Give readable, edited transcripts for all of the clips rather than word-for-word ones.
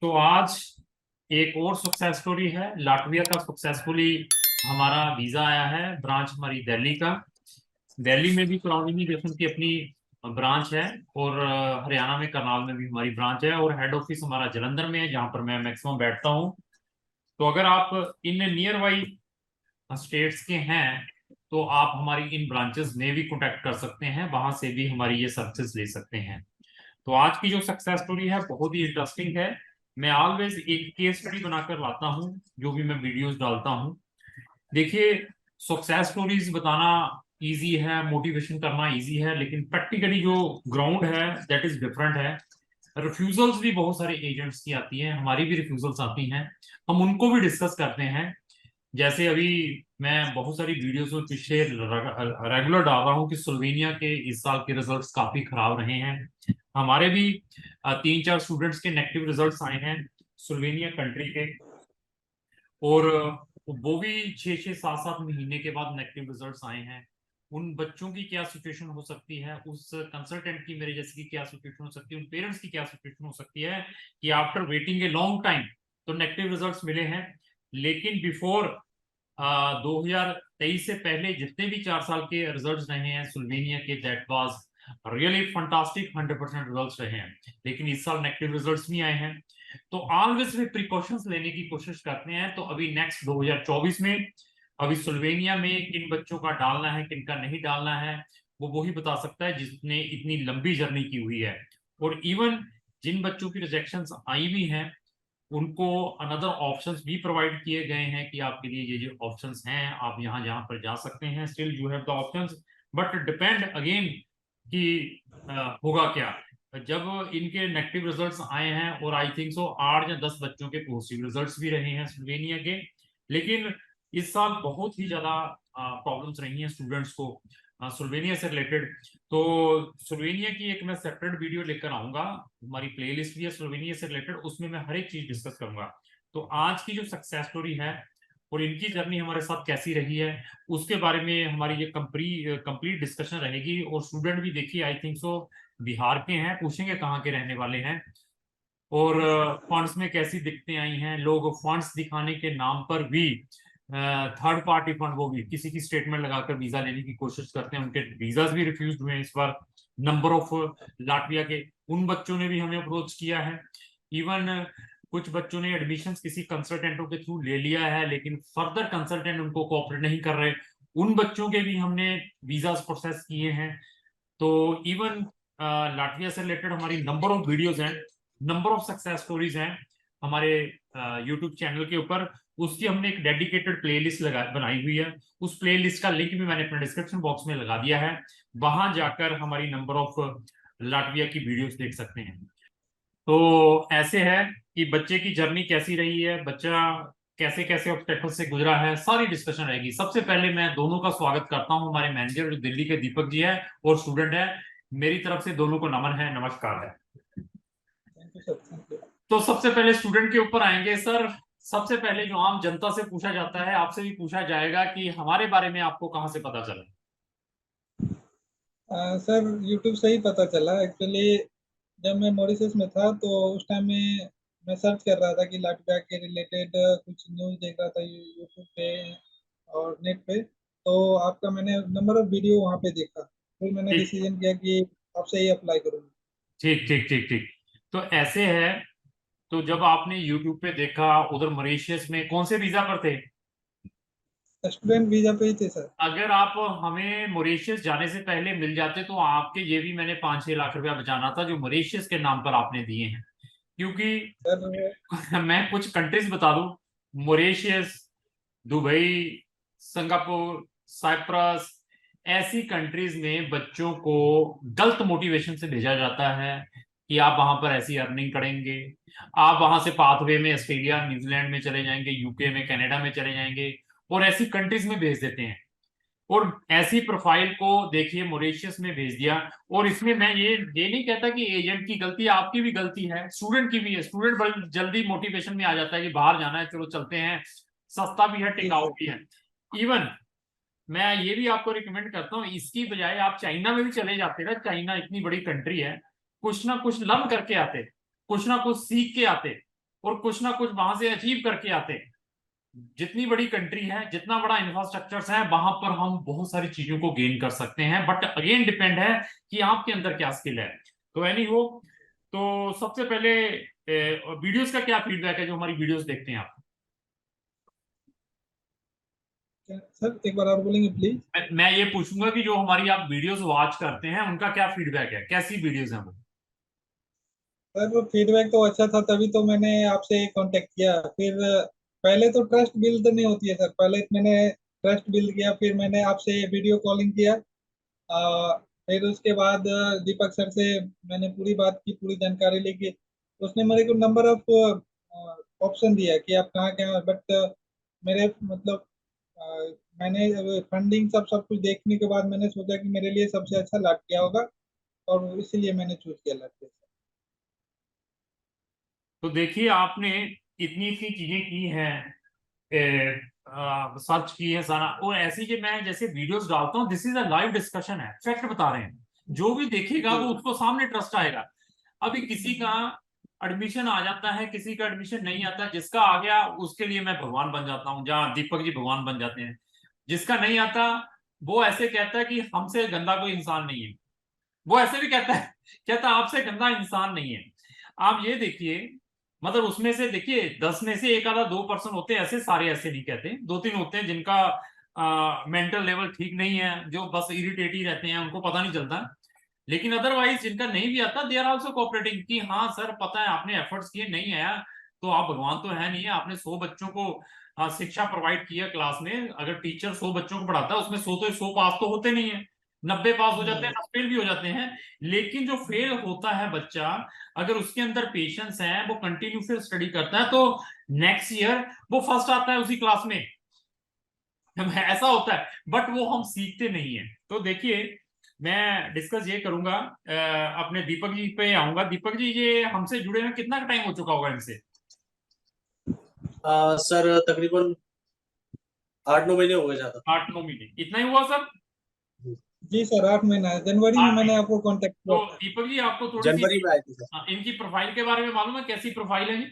तो आज एक और सक्सेस स्टोरी है। लाटविया का सक्सेसफुली हमारा वीजा आया है। ब्रांच हमारी दिल्ली का। दिल्ली में भी क्राउन इमिग्रेशन की अपनी ब्रांच है। और हरियाणा में करनाल में भी हमारी ब्रांच है। और हेड ऑफिस हमारा जलंधर में है, जहाँ पर मैं मैक्सिमम बैठता हूँ। तो अगर आप इन नियर बाई स्टेट्स के हैं तो आप हमारी इन ब्रांचेस में भी कांटेक्ट कर सकते हैं, वहां से भी हमारी ये सर्विसेज ले सकते हैं। तो आज की जो सक्सेस स्टोरी है बहुत ही इंटरेस्टिंग है। मैं ऑलवेज एक केस स्टडी बनाकर लाता हूँ जो भी मैं वीडियोस डालता हूँ। देखिए, सक्सेस स्टोरीज बताना इजी है, मोटिवेशन करना इजी है, लेकिन प्रैक्टिकली जो ग्राउंड है दैट इज डिफरेंट है। रिफ्यूजल्स भी बहुत सारे एजेंट्स की आती हैं, हमारी भी रिफ्यूजल्स आती हैं। हम उनको भी डिस्कस करते हैं। जैसे अभी मैं बहुत सारी वीडियोस में पिछले रेगुलर डाल रहा हूँ कि स्लोवेनिया के इस साल के रिजल्ट्स काफी खराब रहे हैं। हमारे भी 3-4 स्टूडेंट्स के नेगेटिव रिजल्ट्स आए हैं स्लोवेनिया कंट्री के। और वो भी 6-6 7-7 महीने के बाद नेगेटिव रिजल्ट्स आए हैं। उन बच्चों की क्या सिचुएशन हो सकती है, उस कंसल्टेंट की मेरे जैसे की क्या सिचुएशन हो सकती है, उन पेरेंट्स की क्या सिचुएशन हो सकती है कि after waiting a long time तो नेगेटिव रिजल्ट्स मिले हैं। लेकिन बिफोर 2023 से पहले जितने भी 4 साल के रिजल्ट्स रहे हैं स्लोवेनिया के, that was really fantastic, 100% results रहे हैं। लेकिन इस साल नेगेटिव रिजल्ट्स नहीं आए हैं। तो ऑलवेज वे प्रिकॉशंस लेने की कोशिश करते हैं। तो अभी नेक्स्ट 2024 में अभी स्लोवेनिया में किन बच्चों का डालना है, किन का नहीं डालना है, वो वही बता सकता है जिसने इतनी लंबी जर्नी की हुई है। और इवन जिन बच्चों की रिजेक्शंस आई भी हैं उनको अनदर ऑप्शंस भी प्रोवाइड किए गए हैं कि आपके लिए ये जो ऑप्शंस हैं आप यहाँ यहाँ पर जा सकते हैं, still you have the options. But depend again कि होगा क्या जब इनके नेगेटिव रिजल्ट्स आए हैं। और आई थिंक सो 8 या 10 बच्चों के पॉजिटिव रिजल्ट्स भी रहे हैं स्लोवेनिया के। लेकिन इस साल बहुत ही ज्यादा प्रॉब्लम्स रही हैं स्टूडेंट्स को स्लोवेनिया से रिलेटेड। तो स्लोवेनिया की एक मैं सेपरेट वीडियो लेकर आऊंगा, हमारी प्लेलिस्ट भी है स्लोवेनिया से रिलेटेड, उसमें मैं हर एक चीज डिस्कस करूंगा। तो आज की जो सक्सेस स्टोरी है और इनकी जर्नी हमारे साथ कैसी रही है उसके बारे में हमारी ये कंप्लीट डिस्कशन रहेगी। और स्टूडेंट भी देखिए आई थिंक सो बिहार के हैं, पूछेंगे कहाँ के रहने वाले हैं और फंड्स में कैसी दिक्कतें आई हैं। लोग फंड्स दिखाने के नाम पर भी थर्ड पार्टी फंड, वो भी किसी की स्टेटमेंट लगाकर वीजा लेने की कोशिश करते हैं। उनके वीजाज भी रिफ्यूज हुए हैं इस बार नंबर ऑफ लाटविया के। उन बच्चों ने भी हमें अप्रोच किया है। इवन कुछ बच्चों ने एडमिशन किसी कंसल्टेंटों के थ्रू ले लिया है, लेकिन फर्दर कंसल्टेंट उनको कोऑपरेट नहीं कर रहे। उन बच्चों के भी हमने वीजाज प्रोसेस किए हैं। तो इवन लाटविया से रिलेटेड हमारी नंबर ऑफ वीडियोस हैं, नंबर ऑफ सक्सेस स्टोरीज हैं हमारे यूट्यूब चैनल के ऊपर। उसकी हमने एक डेडिकेटेड प्लेलिस्ट बनाई हुई है। उस प्लेलिस्ट का लिंक भी मैंने अपने डिस्क्रिप्शन बॉक्स में लगा दिया है, वहां जाकर हमारी नंबर ऑफ लाटविया की वीडियोस देख सकते हैं। तो ऐसे है कि बच्चे की जर्नी कैसी रही है, बच्चा कैसे कैसे ऑब्स्टेकल से गुजरा है, सारी डिस्कशन रहेगी। सबसे पहले मैं दोनों का स्वागत करता हूं, हमारे मैनेजर जो दिल्ली के दीपक जी है और स्टूडेंट है। मेरी तरफ से दोनों को नमन है, नमस्कार है। Thank you sir, thank you. तो सबसे पहले स्टूडेंट के ऊपर आएंगे सर। सबसे पहले जो आम जनता से पूछा जाता है आपसे भी पूछा जाएगा कि हमारे बारे में आपको कहाँ से पता चला। सर यूट्यूब से ही पता चला एक्चुअली। जब मैं मॉरिशस में था तो उस टाइम में मैं सर्च कर रहा था कि लाटविया के रिलेटेड कुछ न्यूज़ देख रहा था यूट्यूब पे और नेट पे। तो आपका मैंने नंबर ऑफ वीडियो वहाँ पे देखा, फिर मैंने ठीक डिसीजन किया कि आपसे ही अप्लाई करूँगा। ठीक ठीक ठीक ठीक। तो ऐसे है, तो जब आपने यूट्यूब पे देखा उधर मॉरिशस में कौन से वीजा पर थे। स्टूडेंट वीजा पे ही थे सर। अगर आप हमें मॉरिशस जाने से पहले मिल जाते तो आपके ये भी मैंने 5-6 लाख रुपया बचाना था जो मॉरिशस के नाम पर आपने दिए हैं। क्योंकि सर मैं कुछ कंट्रीज बता दूं, मॉरिशस, दुबई, सिंगापुर, साइप्रस, ऐसी कंट्रीज में बच्चों को गलत मोटिवेशन से भेजा जाता है कि आप वहां पर ऐसी अर्निंग करेंगे, आप वहां से पाथवे में ऑस्ट्रेलिया न्यूजीलैंड में चले जाएंगे, यूके में कनाडा में चले जाएंगे, और ऐसी कंट्रीज में भेज देते हैं। और ऐसी प्रोफाइल को देखिए मॉरिशस में भेज दिया। और इसमें मैं ये नहीं कहता कि एजेंट की गलती है, आपकी भी गलती है, स्टूडेंट की भी है। स्टूडेंट बड़ी जल्दी मोटिवेशन में आ जाता है कि बाहर जाना है, चलो चलते हैं, सस्ता भी है, जी टिकाऊ सर। भी है। इवन मैं ये भी आपको रिकमेंड करता हूँ, इसकी बजाय आप चाइना में भी चले जाते ना, चाइना इतनी बड़ी कंट्री है, कुछ ना कुछ लर्न करके आते, कुछ ना कुछ सीख के आते। और कुछ ना कुछ वहां से अचीव करके आते हैं। जितनी बड़ी कंट्री है, जितना बड़ा इंफ्रास्ट्रक्चर है, वहां पर हम बहुत सारी चीजों को गेन कर सकते हैं, बट अगेन डिपेंड है कि आपके अंदर क्या स्किल है। तो एनी हो, तो सबसे पहले वीडियोस का क्या फीडबैक है जो हमारी वीडियोस देखते हैं आप? सर एक बार और बोलेंगे प्लीज। मैं ये पूछूंगा कि जो हमारी आप वीडियोस वॉच करते हैं उनका क्या फीडबैक है, कैसी वीडियोस हैं वो? सर फीडबैक तो अच्छा था, तभी तो मैंने आपसे कांटेक्ट किया। फिर पहले तो ट्रस्ट बिल्ड नहीं होती है सर, पहले मैंने ट्रस्ट बिल्ड किया, फिर मैंने आपसे वीडियो कॉलिंग किया। फिर उसके बाद दीपक सर से मैंने पूरी बात की, पूरी जानकारी ली कि उसने मेरे को नंबर ऑफ ऑप्शन दिया कि आप कहाँ कहाँ, बट मेरे मतलब मैंने फंडिंग सब कुछ देखने के बाद मैंने सोचा कि मेरे लिए सबसे अच्छा लाटकिया होगा, और इसीलिए मैंने चूज किया लाटकिया। तो देखिए, आपने इतनी इतनी चीजें की हैं, सर्च की है सारा, और ऐसी कि मैं जैसे वीडियोस डालता हूँ, this is a live discussion है, फैक्ट बता रहे हैं। जो भी देखेगा जी वो उसको सामने ट्रस्ट आएगा। अभी किसी का एडमिशन आ जाता है, किसी का एडमिशन नहीं आता, जिसका आ गया उसके लिए मैं भगवान बन जाता हूँ, जहाँ दीपक जी भगवान बन जाते हैं। जिसका नहीं आता वो ऐसे कहता है कि हमसे गंदा कोई इंसान नहीं है। वो ऐसे भी कहता है, कहता आपसे गंदा इंसान नहीं है। आप ये देखिए, मतलब उसमें से देखिए 10 में से एक आधा 2% होते हैं ऐसे, सारे ऐसे नहीं कहते, 2-3 होते हैं जिनका मेंटल लेवल ठीक नहीं है, जो बस इरिटेट ही रहते हैं, उनको पता नहीं चलता। लेकिन अदरवाइज जिनका नहीं भी आता, दे आर आल्सो कोऑपरेटिंग कि हाँ सर पता है आपने एफर्ट्स किए, नहीं आया तो आप भगवान तो है नहीं है, आपने 100 बच्चों को शिक्षा प्रोवाइड किया क्लास में। अगर टीचर 100 बच्चों को पढ़ाता है उसमें 100 तो 100 पास तो होते नहीं है, 90 पास हो जाते हैं, 10 फेल भी हो जाते हैं। लेकिन जो फेल होता है बच्चा, अगर उसके अंदर पेशेंस है, वो कंटिन्यू फिर स्टडी करता है, तो नेक्स्ट ईयर वो फर्स्ट आता है उसी क्लास में। ऐसा होता है, बट वो हम सीखते नहीं है। तो देखिए, मैं डिस्कस ये करूंगा, अपने दीपक जी पे आऊंगा। दीपक जी, ये हमसे जुड़े हुए कितना टाइम हो चुका होगा इनसे? सर तकरीबन 8-9 महीने हो गए ज्यादा। 8-9 महीने, इतना ही हुआ सर? जी सर, 8 महीना है, जनवरी में 8 महीने। मैंने आपको कांटेक्ट किया तो था। दीपक जी, आपको थोड़ी सी जनवरी में आई थी सर। इनकी प्रोफाइल के बारे में मालूम है, कैसी प्रोफाइल है जी?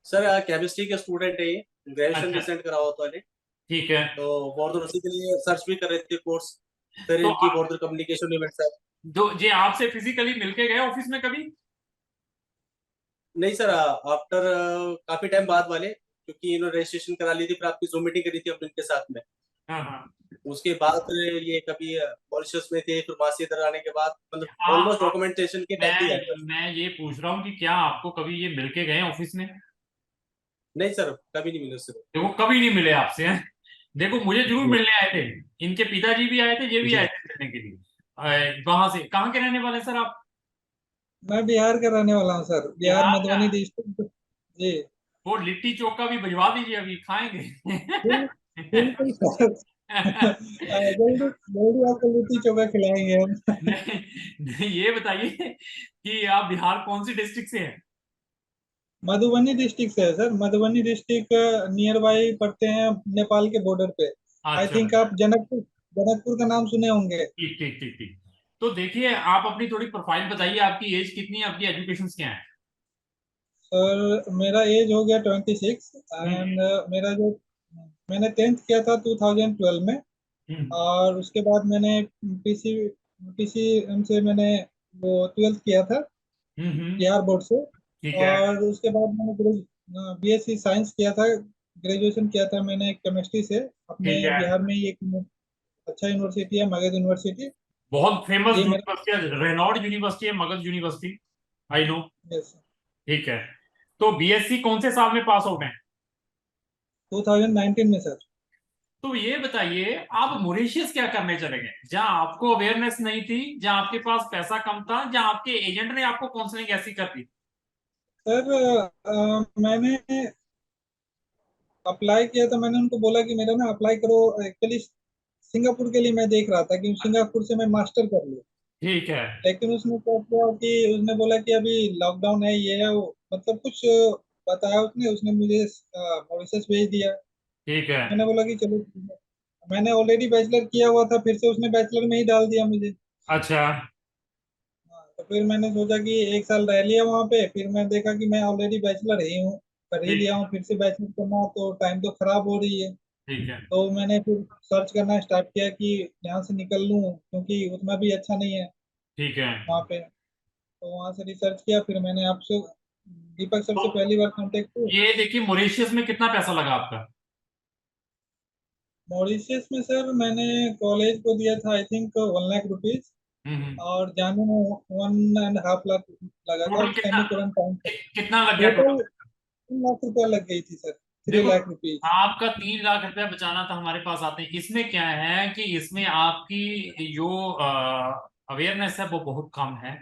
सर केमिस्ट्री के स्टूडेंट है ये, ग्रेजुएशन अच्छा, रिसेंट करा हुआ था इन्हें। ठीक है। तो फर्दर उसी के लिए सर्च भी कर रहे थे कोर्स, फिर तो इनकी फर्दर कम्युनिकेशन इवेंट सर। जो जे आपसे फिजिकली मिलके गए ऑफिस में कभी? नहीं सर, आफ्टर काफी टाइम बाद वाले, क्योंकि इन्होंने रजिस्ट्रेशन करा ली थी, फिर आपकी जूम मीटिंग करी थी अपने इनके साथ में। हाँ हाँ। उसके बाद फिर ये कभी मॉरिशस में थे, फिर वहां से इधर आने के बाद मतलब ऑलमोस्ट आप डॉक्यूमेंटेशन के टाइप ही है सर। मैं ये पूछ रहा हूँ कि क्या आपको कभी ये मिलके गए ऑफिस में? नहीं सर, कभी नहीं मिले उससे। देखो, कभी नहीं मिले आपसे, हैं? देखो, मुझे जरूर जी मिलने आए थे। इनके पिताजी भी आए थे, ये भी जी। आए थे मिलने के लिए। वहां से कहाँ के रहने वाले सर आप? मैं बिहार का रहने वाला हूँ सर, बिहार बिहार का? मधुबनी डिस्ट्रिक्ट। जी वो लिट्टी चोखा भी भिजवा दीजिए, अभी खाएंगे। बिल- बिल्कुल सर। जल्दी जल्दी आपको लिट्टी चोखा खिलाएंगे हम। नहीं, नहीं, ये बताइए कि आप बिहार कौन सी डिस्ट्रिक्ट से हैं? मधुबनी डिस्ट्रिक्ट से है sir, Madhubani district near by पड़ते हैं नेपाल के बॉर्डर पे। आई अच्छा, थिंक आप जनकपुर जनकपुर का नाम सुने होंगे। ठीक ठीक ठीक ठीक। तो देखिए, आप अपनी थोड़ी प्रोफाइल बताइए, आपकी एज कितनी है, आपकी एजुकेशन क्या है? सर मेरा एज हो गया 26, हम्म एंड मेरा जो मैंने 10th किया था 2012 में। हम्म और उसके बाद मैंने पीसी पीसीएम से मैंने वो 12th किया था, हम्म। बिहार बोर्ड से। ठीक है, और उसके बाद मैंने बीएससी साइंस किया था, ग्रेजुएशन किया था मैंने केमिस्ट्री से, अपने ठीक है। बिहार में ही एक अच्छा यूनिवर्सिटी है, मगध यूनिवर्सिटी। बहुत फेमस ये मेरा। यूनिवर्सिटी है, रेनॉल्ड यूनिवर्सिटी है, Magadh university. I know. Yes. ठीक है। तो बीएससी कौन से साल में पास आउट हैं? 2019 में सर। तो ये बताइए, आप मॉरिशस क्या करने चले गए, जहां आपको अवेयरनेस नहीं थी, जहां आपके पास पैसा कम था, जहां आपके एजेंट ने आपको काउंसलिंग ऐसी कर दी? सर मैंने अप्लाई किया था, मैंने उनको बोला कि मेरा ना अप्लाई करो। एक्चुअली सिंगापुर के लिए मैं देख रहा था कि सिंगापुर से मैं मास्टर कर लूँ। ठीक है, लेकिन उसने क्या किया कि उसने बोला कि अभी लॉकडाउन है, ये है वो, मतलब कुछ बताया उसने उसने मुझे मॉरिशस भेज दिया। ठीक है। मैंने बोला कि चलो ठीक है। मैंने ऑलरेडी बैचलर किया हुआ था, फिर से उसने बैचलर में ही डाल दिया मुझे। अच्छा, तो फिर मैंने सोचा कि 1 साल रह लिया वहाँ पे, फिर मैं देखा कि मैं ऑलरेडी बैचलर ही हूँ, कर ही ठीक लिया हूँ, फिर से बैचलर करना तो टाइम तो खराब हो रही है। ठीक है। तो मैंने फिर सर्च करना स्टार्ट किया कि यहाँ से निकल लूँ, क्योंकि उतना भी अच्छा नहीं है ठीक है। वहाँ पे। तो वहाँ से रिसर्च किया, फिर मैंने आपसे, दीपक सर तो से पहली बार कांटेक्ट किया। ये देखिए, मॉरिशस में कितना पैसा लगा आपका? मॉरिशस में सर मैंने कॉलेज को दिया था आई थिंक 1 लाख रुपीज, हम्म। और जाने में 1.5 लाख लगा था टोटल उस टाइम कितना, में, तुरंत टाइम। कितना लग गया टोटल टोटल? 3 लाख रुपया लग गई थी सर, थ्री देखो, लाख रुपीज आपका 3 लाख रुपया बचाना था, हमारे पास आते हैं। इसमें क्या है कि इसमें आपकी जो अवेयरनेस है वो बहुत कम है।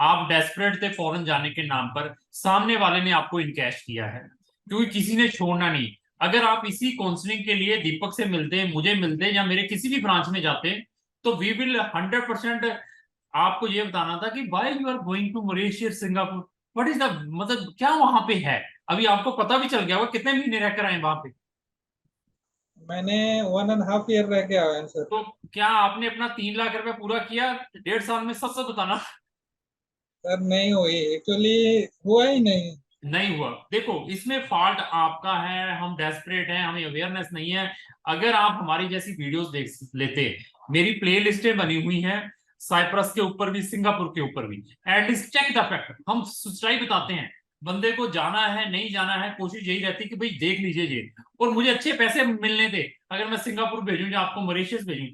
आप डेस्परेट थे फॉरेन जाने के नाम पर, सामने वाले ने आपको इनकैश किया है, क्योंकि किसी ने छोड़ना नहीं। अगर आप इसी काउंसलिंग के लिए दीपक से मिलते, मुझे मिलते, या मेरे किसी भी ब्रांच में जाते, तो वी विल 100% आपको ये बताना था कि why you are going to Mauritius, Singapore, what is the, मतलब क्या वहां पे है। अभी आपको पता भी चल गया होगा कितने महीने रहकर आए वहां पे। मैंने 1.5 ईयर रह के आया सर। तो क्या आपने अपना 3 लाख रुपया पूरा किया 1.5 साल में? सच सच बताना। सर नहीं हुई एक्चुअली, हुआ ही नहीं। नहीं हुआ। देखो, इसमें फॉल्ट आपका है, हम डेस्परेट हैं, हमें अवेयरनेस नहीं है। अगर आप हमारी जैसी वीडियोस देख लेते, मेरी प्ले लिस्टें बनी हुई हैं साइप्रस के ऊपर भी, सिंगापुर के ऊपर भी। एटलीस्ट चेक द फैक्ट, हम सच्चाई बताते हैं। बंदे को जाना है नहीं जाना है, कोशिश यही रहती कि भाई देख लीजिए ये, और मुझे अच्छे पैसे मिलने थे अगर मैं सिंगापुर भेजूं या आपको मॉरिशस भेजूं।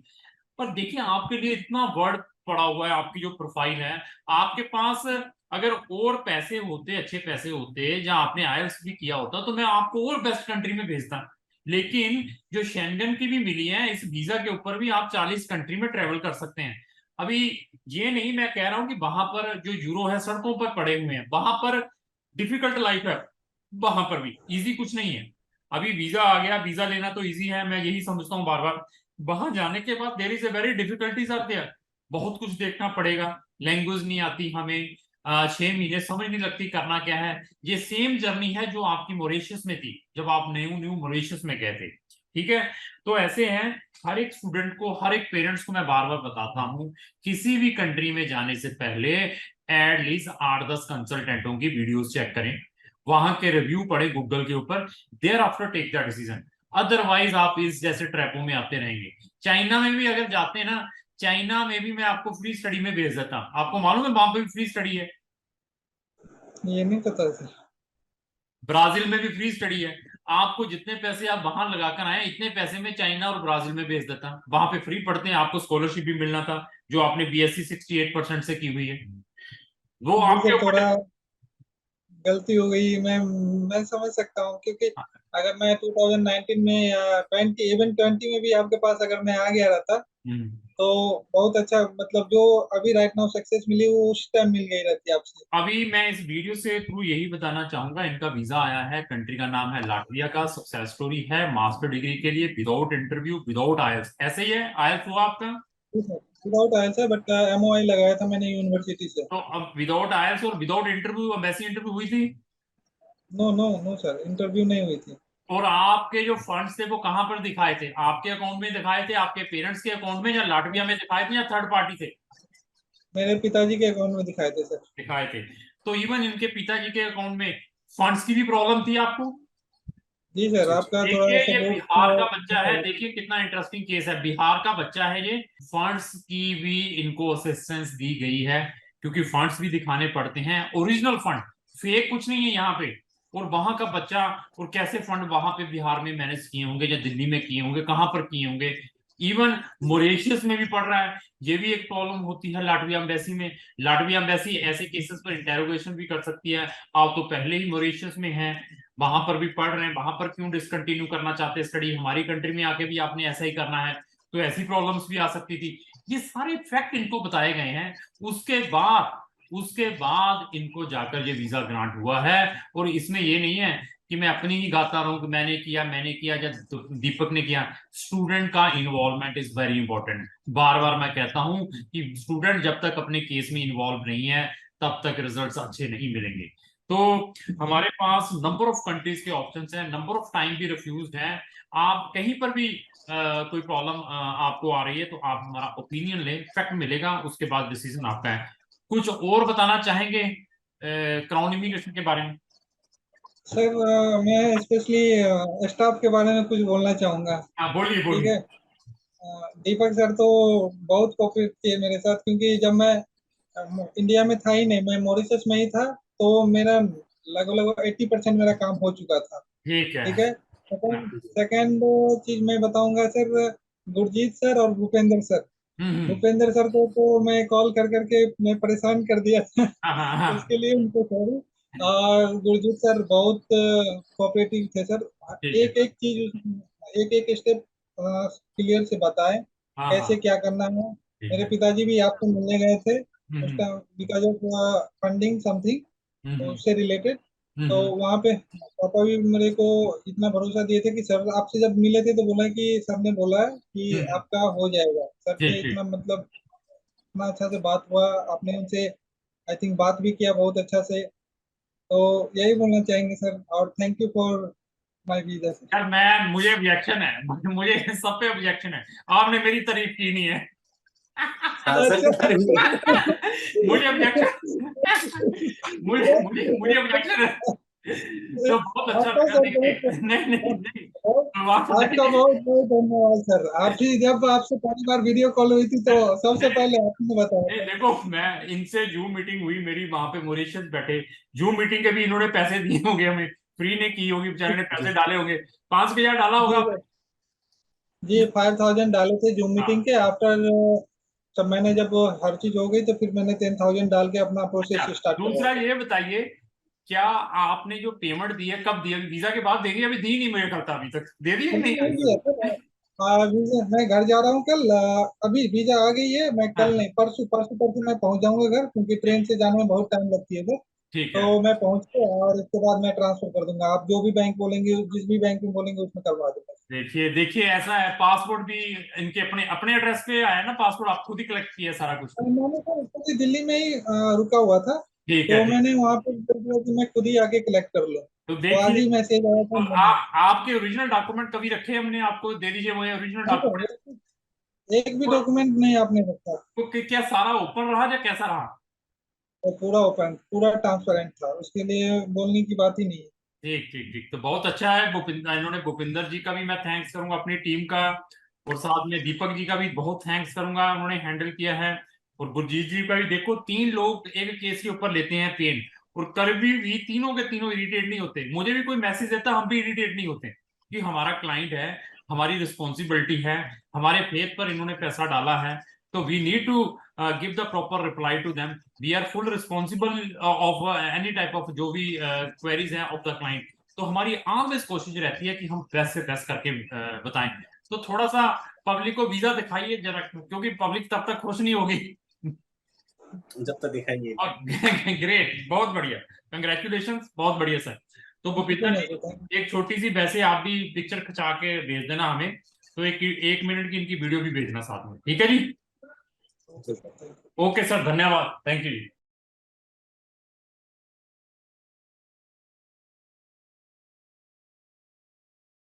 पर देखिए, आपके लिए इतना वर्ड पड़ा हुआ है, आपकी जो प्रोफाइल है, आपके पास अगर और पैसे होते, अच्छे पैसे होते, या आपने आईएलटीएस भी किया होता, तो मैं आपको और बेस्ट कंट्री में भेजता। लेकिन जो शेंगन की भी मिली है, इस वीजा के ऊपर भी आप 40 कंट्री में ट्रेवल कर सकते हैं। अभी ये नहीं मैं कह रहा हूं कि वहां पर जो यूरो है सड़कों पर पड़े हुए हैं, वहां पर डिफिकल्ट लाइफ है, वहां पर भी इजी कुछ नहीं है। अभी वीजा आ गया, वीजा लेना तो इजी है, मैं यही समझता हूँ बार बार। वहां जाने के बाद there is a very difficulties are there, बहुत कुछ देखना पड़ेगा। लैंग्वेज नहीं आती हमें, 6 महीने समझ नहीं लगती करना क्या है। ये सेम जर्नी है जो आपकी मॉरिशस में थी, जब आप न्यू न्यू मॉरिशस में गए थे। ठीक है, तो ऐसे हैं। हर एक स्टूडेंट को, हर एक पेरेंट्स को मैं बार बार बताता हूँ, किसी भी कंट्री में जाने से पहले एटलीस्ट 8-10 कंसल्टेंटों की वीडियोस चेक करें, वहां के रिव्यू पढ़े गूगल के ऊपर, thereafter take the decision. Otherwise आप इस जैसे ट्रैपों में आते रहेंगे। चाइना में भी अगर जाते हैं ना, चाइना में भी मैं आपको फ्री स्टडी में भेज देता। आपको मालूम है वहां पे भी फ्री स्टडी है। ये नहीं पता सर। ब्राजील में भी फ्री स्टडी है। आपको जितने पैसे आप वहां लगाकर आए, इतने पैसे में चाइना और ब्राजील में भेज देता। वहां पे फ्री पढ़ते हैं, आपको स्कॉलरशिप भी मिलना था, जो आपने बीएससी 68% से की हुई है, वो जी आपके सर, ऊपर। थोड़ा गलती हो गई। मैं समझ सकता हूँ, क्योंकि अगर मैं 2019 में या 20, इवन 20 में भी आपके पास अगर मैं आ गया रहता, हम्म। तो बहुत अच्छा, मतलब जो अभी राइट नाउ सक्सेस मिली वो उस टाइम मिल गई रहती आपसे। अभी मैं इस वीडियो से थ्रू यही बताना चाहूंगा, इनका वीजा आया है, कंट्री का नाम है लाटविया का। सक्सेस स्टोरी है मास्टर डिग्री के लिए, विदाउट इंटरव्यू, विदाउट आईएलटीएस। ऐसे ही है, आईएलटीएस हुआ आपका? जी सर, विदाउट आया था, बट एमओआई लगाया था मैंने यूनिवर्सिटी से। तो अब विदाउट आईएलटीएस और विदाउट इंटरव्यू, एमबेसी इंटरव्यू हुई थी। No no no sir, interview नहीं हुई थी। और आपके जो फंड्स थे वो कहां पर दिखाए थे? आपके अकाउंट में दिखाए थे, आपके पेरेंट्स के अकाउंट में, या लाटविया में दिखाए थे, या थर्ड पार्टी थे मेरे पिताजी के अकाउंट में दिखाए थे सर। दिखाए थे? तो इवन इनके पिताजी के अकाउंट में फंड्स की भी प्रॉब्लम थी आपको। जी सर, आपका थोड़ा देखिए, ये बिहार का बच्चा है, सपोर्ट। देखिए कितना इंटरेस्टिंग केस है। बिहार का बच्चा है ये, फंड्स की भी इनको असिस्टेंस दी गई है, क्योंकि फंड्स भी दिखाने पड़ते हैं, ओरिजिनल फंड, फेक कुछ नहीं है यहाँ पे। और वहां का बच्चा, और कैसे फंड वहां पे बिहार में मैनेज किए होंगे, या दिल्ली में किए होंगे, कहां पर किए होंगे। इवन मॉरिशस में भी पड़ रहा है, ये भी एक प्रॉब्लम होती है लाटविया एम्बेसी में। लाटविया एम्बेसी ऐसे केसेस पर इंटेरोगेशन भी कर सकती है। आप तो पहले ही मॉरिशस में हैं, वहां पर भी पढ़ रहे हैं, वहां पर क्यों डिसकंटिन्यू करना चाहते हैं स्टडी? हमारी कंट्री में आके भी आपने ऐसा ही करना है, तो ऐसी प्रॉब्लम्स भी आ सकती थी। ये सारे फैक्ट इनको बताए गए हैं। उसके बाद इनको जाकर ये वीजा ग्रांट हुआ है। और इसमें ये नहीं है कि मैं अपनी ही गाता रहूं कि मैंने किया या दीपक ने किया। स्टूडेंट का इन्वॉल्वमेंट इज वेरी इंपॉर्टेंट। बार बार मैं कहता हूं कि स्टूडेंट जब तक अपने केस में इन्वॉल्व नहीं है, तब तक रिजल्ट्स अच्छे नहीं मिलेंगे। तो हमारे पास नंबर ऑफ कंट्रीज के ऑप्शंस हैं, नंबर ऑफ टाइम भी रिफ्यूज्ड हैं। आप कहीं पर भी कोई प्रॉब्लम आपको आ रही है, तो आप हमारा ओपिनियन लें, फैक्ट मिलेगा, उसके बाद डिसीजन आपका है। कुछ और बताना चाहेंगे क्राउन इमिग्रेशन के बारे में? सर मैं स्पेशली स्टाफ के बारे में कुछ बोलना चाहूंगा। हाँ, बोलिए ठीक बोलिए। है। दीपक सर तो बहुत कोऑपरेट किए मेरे साथ, क्योंकि जब मैं इंडिया में था ही नहीं, मैं मॉरिशस में ही था, तो मेरा लगभग 80% मेरा काम हो चुका था। ठीक है। ठीक है। हाँ, सेकंड सेकंड चीज मैं बताऊंगा सर, गुरजीत सर और भूपेंद्र सर। हम्म। भूपेंद्र सर को तो मैं कॉल कर करके मैं परेशान कर दिया था। हाँ हाँ हाँ। उसके लिए उनको सॉरी। और गुरजीत सर बहुत कोऑपरेटिव थे सर। ठीक है। एक एक चीज, एक एक स्टेप क्लियर से बताए हाँ कैसे हाँ। क्या करना है। ठीक मेरे है। पिताजी भी आपको मिलने गए थे उस हम्म time, because of funding something, तो हम्म उससे रिलेटेड। तो हम्म वहाँ पे पापा भी मेरे को इतना भरोसा दिए थे कि सर आपसे जब मिले थे तो बोला कि सर ने बोला है कि हम्म। आपका हो जाएगा। सर से ठीक ठीक। इतना मतलब इतना अच्छा से बात हुआ, आपने उनसे आई थिंक बात भी किया बहुत अच्छा से। तो यही बोलना चाहेंगे सर, और thank you for my visa sir. यार मुझे ऑब्जेक्शन है, मुझे सब पे ऑब्जेक्शन है। आपने मेरी तारीफ की नहीं है। हाँ सर अच्छा। की तारीफ नहीं है। मुझे ऑब्जेक्शन, मुझे ऑब्जेक्शन है। तो बहुत अच्छा आपका लगा सर देख के। बहुत नहीं नहीं नहीं, बहुत- तो आप आपका नहीं। बहुत बहुत धन्यवाद सर। आप ही जब आपसे पहली बार वीडियो कॉल हुई थी तो सबसे पहले आपने बताया नहीं, था। देखो मैं इनसे जूम मीटिंग हुई मेरी वहां पे मॉरिशस बैठे। जूम मीटिंग के भी इन्होंने पैसे दिए होंगे हमें, फ्री ने की होगी, बेचारे ने पैसे डाले होंगे। 5,000 डाला जी होगा सर। आपने? जी 5000 डाले थे जूम मीटिंग हाँ। के आफ्टर। जब मैंने जब हर चीज हो गई तो फिर मैंने 10,000 डाल के अपना अच्छा, प्रोसेस स्टार्ट करवाया दूसरा था। ये बताइए, क्या आपने जो पेमेंट दी है कब दी है? वीजा के बाद देगी? अभी दी नहीं, मुझे करता अभी तक दे दी है कि अभी नहीं नहीं? दिया सर। वीजा मैं घर जा रहा हूँ कल। अभी वीजा आ गई है, मैं कल हाँ। नहीं परसों परसों परसों मैं पहुंच जाऊंगा घर, क्योंकि ट्रेन ठीक। से जाने में बहुत टाइम लगती है सर। ठीक तो है। मैं पहुंच के और इसके बाद मैं ट्रांसफर कर दूंगा। आप जो भी बैंक बोलेंगे, जिस भी बैंक में बोलेंगे उसमें करवा दूंगा। देखिए देखिए, ऐसा है, पासपोर्ट भी इनके अपने अपने एड्रेस पे आया ना? पासपोर्ट आप खुद ही कलेक्ट किया सारा कुछ? मैंने सर एक्चुअली दिल्ली में ही रुका हुआ था, ठीक है। तो ठीक। मैंने वहां पे बोल दिया कि मैं खुद ही आके कलेक्ट कर लूँ। तो तो आज देखिए, ही मैसेज आया था तो मैंने। आपके ओरिजिनल डॉक्यूमेंट कभी रखे हमने? आपको दे दीजिए मुझे ओरिजिनल हाँ सर, डॉक्यूमेंट। एक भी डॉक्यूमेंट नहीं आपने रखा। तो क्या सारा ओपन रहा या कैसा रहा? तो पूरा ओपन, पूरा ट्रांसपेरेंट था, उसके लिए बोलने की बात ही नहीं है। ठीक ठीक ठीक, तो बहुत अच्छा है। इन्होंने भूपिंदर जी का भी मैं थैंक्स करूंगा, अपनी टीम का। और साथ में दीपक जी का भी बहुत थैंक्स करूंगा, उन्होंने हैंडल किया है। और गुरजीत जी का भी। देखो, 3 लोग एक केस के ऊपर लेते हैं पेन, और कभी भी तीनों के तीनों इरिटेट नहीं होते। मुझे भी कोई मैसेज देता, हम भी इरिटेट नहीं होते, क्योंकि हमारा क्लाइंट है, हमारी रिस्पॉन्सिबिलिटी है, हमारे फेथ पर इन्होंने पैसा डाला है। तो we need to give the proper reply to them. We are full responsible of any type of जो भी क्वेरीज हैं ऑफ द क्लाइंट। तो हमारी ऑलवेज कोशिश रहती है कि हम बेस्ट से बेस्ट करके बताएं। तो थोड़ा सा पब्लिक को वीजा दिखाइए जरा, क्योंकि पब्लिक तब तक खुश नहीं होगी। जब तक दिखाएंगे। और ग्रेट, बहुत बढ़िया, कंग्रेचुलेशन, बहुत बढ़िया सर। तो ठीक है भूपिंदर ना जी, सर। एक छोटी सी, वैसे आप भी पिक्चर खिंचा के भेज देना हमें। तो एक मिनट की इनकी वीडियो भी भेजना साथ में, ठीक है जी? Thank you. ओके सर, धन्यवाद, थैंक यू जी।